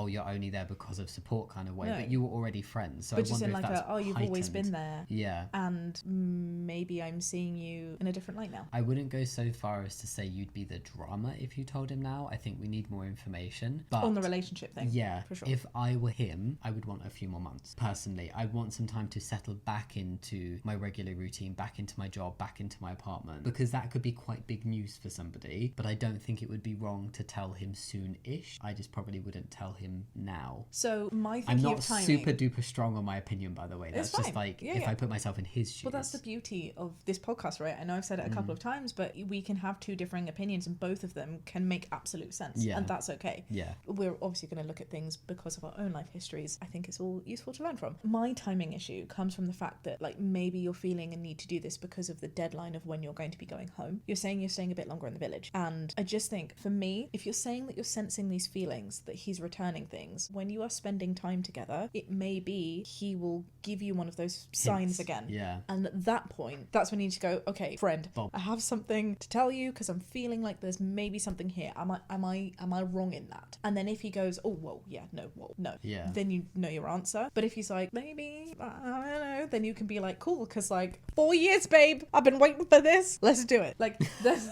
you're only there because of support kind of way. But you were already friends. So but I just wonder in if like that's you've always been there. Yeah. And maybe I'm seeing you in a different light now. I wouldn't go so far as to say you'd be the drama if you told him now. I think we need more information. But on the relationship thing. Yeah. For sure. If I were him, I would want a few more months. Personally, I want some time to settle back into my regular routine, back into my job, back into my apartment, because that could be quite big news for somebody. But I don't think it would be wrong to tell him soon-ish. I just probably wouldn't tell him now. So my thinking I'm not of timing, super duper strong on my opinion, by the way. That's it's just fine. like if I put myself in his shoes. Well, that's the beauty of this podcast, right? I know I've said it a couple of times, but we can have two differing opinions and both of them can make absolute sense. Yeah. And that's okay. Yeah. We're obviously going to look at things because of our own life histories. I think it's all useful to learn from. My timing issue comes from the fact that like maybe you're feeling a need to do this because of the deadline of when you're going to be going home. You're saying you're staying a bit longer in the village. And I just think for me, if you're saying that you're sensing these feelings, that he's returning things, when you are spending time together, it may be he will give you one of those signs again. Yeah. And at that point, that's when you need to go, okay, friend, Bob, I have something to tell you because I'm feeling like there's maybe something here. Am I wrong in that? And then if he goes, oh, whoa, yeah, no, whoa, no. Yeah. Then you know your answer. But if he's like, maybe, I don't know, then you can be like, cool, because like 4 years, babe, I've been waiting for this. Let's do it. Like, there's...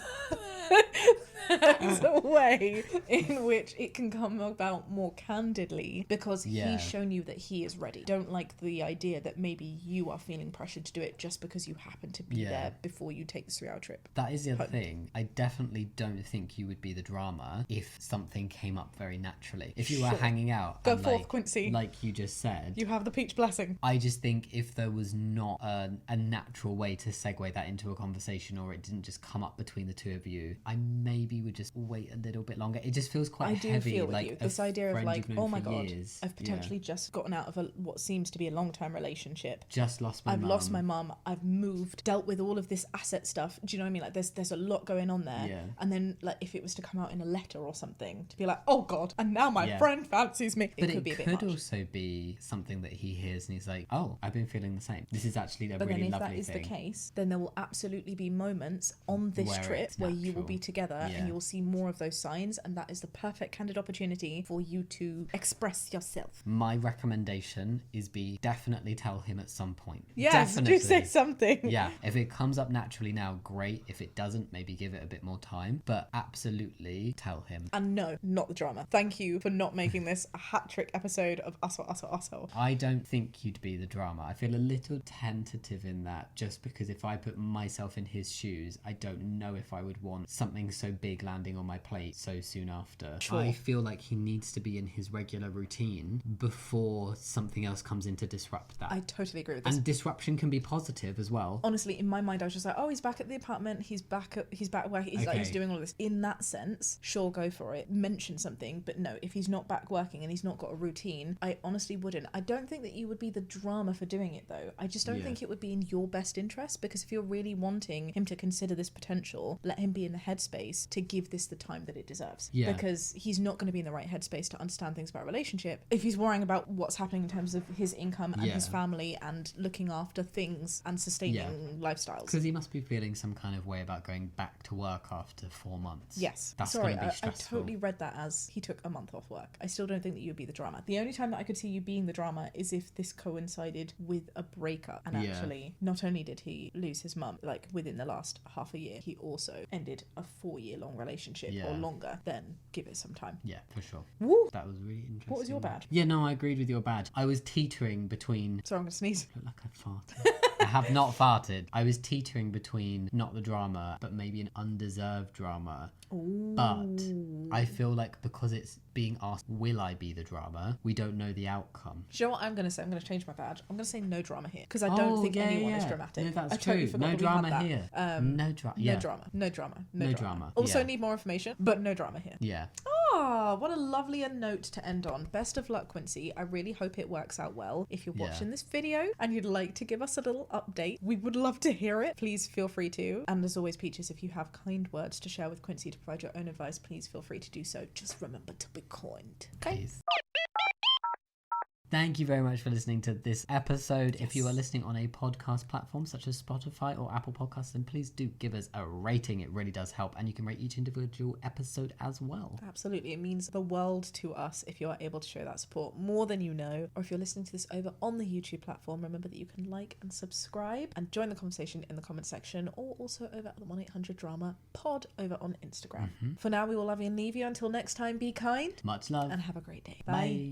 there's a way in which it can come about more candidly because he's shown you that he is ready. Don't like the idea that maybe you are feeling pressured to do it just because you happen to be there before you take this 3-hour trip. That is the other thing. I definitely don't think you would be the drama if something came up very naturally. If you were hanging out. Go forth, Quincy. Like you just said. You have the peach blessing. I just think if there was not a natural way to segue that into a conversation, or it didn't just come up between the two of you, I maybe would just wait a little bit longer. It just feels quite heavy. I do feel with like you. This idea of like, oh my God, years. I've potentially just gotten out of what seems to be a long-term relationship. Just lost my mum. I've lost my mum. I've moved, dealt with all of this asset stuff. Do you know what I mean? Like there's a lot going on there. Yeah. And then like if it was to come out in a letter or something, to be like, oh God, and now my friend fancies me. But it could be a bit much. much. Also be something that he hears and he's like, oh, I've been feeling the same. This is actually a really lovely thing. But then if that is the case, then there will absolutely be moments on this trip where you will be together and you will see more of those signs, and that is the perfect candid opportunity for you to express yourself. My recommendation is definitely tell him at some point. Yes, definitely. do say something. Yeah, if it comes up naturally now, great. If it doesn't, maybe give it a bit more time, but absolutely tell him. And no, not the drama. Thank you for not making this a hat trick episode of Ussle. I don't think you'd be the drama. I feel a little tentative in that, just because if I put myself in his shoes, I don't know if I would want something so big landing on my plate so soon after. Sure. I feel like he needs to be in his regular routine before something else comes in to disrupt that. I totally agree with this. And disruption can be positive as well. Honestly, in my mind, I was just like, oh, he's back at the apartment. He's back where he's doing all of this. In that sense, sure, go for it. Mention something. But no, if he's not back working and he's not got a routine, I honestly wouldn't. I don't think that you would be the drama for doing it, though. I just don't think it would be in your best interest, because if you're really wanting him to consider this potential, let him be in the headspace to give this the time that it deserves. Yeah. Because he's not going to be in the right headspace to understand things about a relationship if he's worrying about what's happening in terms of his income and his family and looking after things and sustaining lifestyles. Because he must be feeling some kind of way about going back to work after 4 months. Yes. That's Sorry, going to be stressful. I totally read that as he took a month off work. I still don't think that you'd be the drama. The only time that I could see you being the drama is if this coincided with a breakup. And actually, not only did he lose his mum, like within the last half a year, he also ended a 4-year-long relationship or longer. Then give it some time. Yeah, for sure. Woo! That was really interesting. What was your bad? Yeah, no, I agreed with your bad. I was teetering between... Sorry, I'm going to sneeze. I look like I farted. I have not farted. I was teetering between not the drama, but maybe an undeserved drama. Ooh. But I feel like because it's being asked, will I be the drama? We don't know the outcome. Do you know what I'm going to say? I'm going to change my badge. I'm going to say no drama here, because I don't think anyone is dramatic. No, that's I true. totally forgot No that we had drama that. here. No drama. No drama. Also yeah. need more information, but no drama here. Yeah. Oh, what a lovelier note to end on. Best of luck, Quincy. I really hope it works out well. If you're watching this video and you'd like to give us a little update, we would love to hear it. Please feel free to. And as always, Peaches, if you have kind words to share with Quincy to provide your own advice, please feel free to do so. Just remember to be kind. Okay? Please. Thank you very much for listening to this episode. If you are listening on a podcast platform such as Spotify or Apple Podcasts, then please do give us a rating. It really does help. And you can rate each individual episode as well. Absolutely. It means the world to us if you are able to show that support more than you know. Or if you're listening to this over on the YouTube platform, remember that you can like and subscribe and join the conversation in the comment section, or also over at the 1-800-DRAMA pod over on Instagram. For now, we will love you and leave you. Until next time, be kind. Much love. And have a great day. Bye.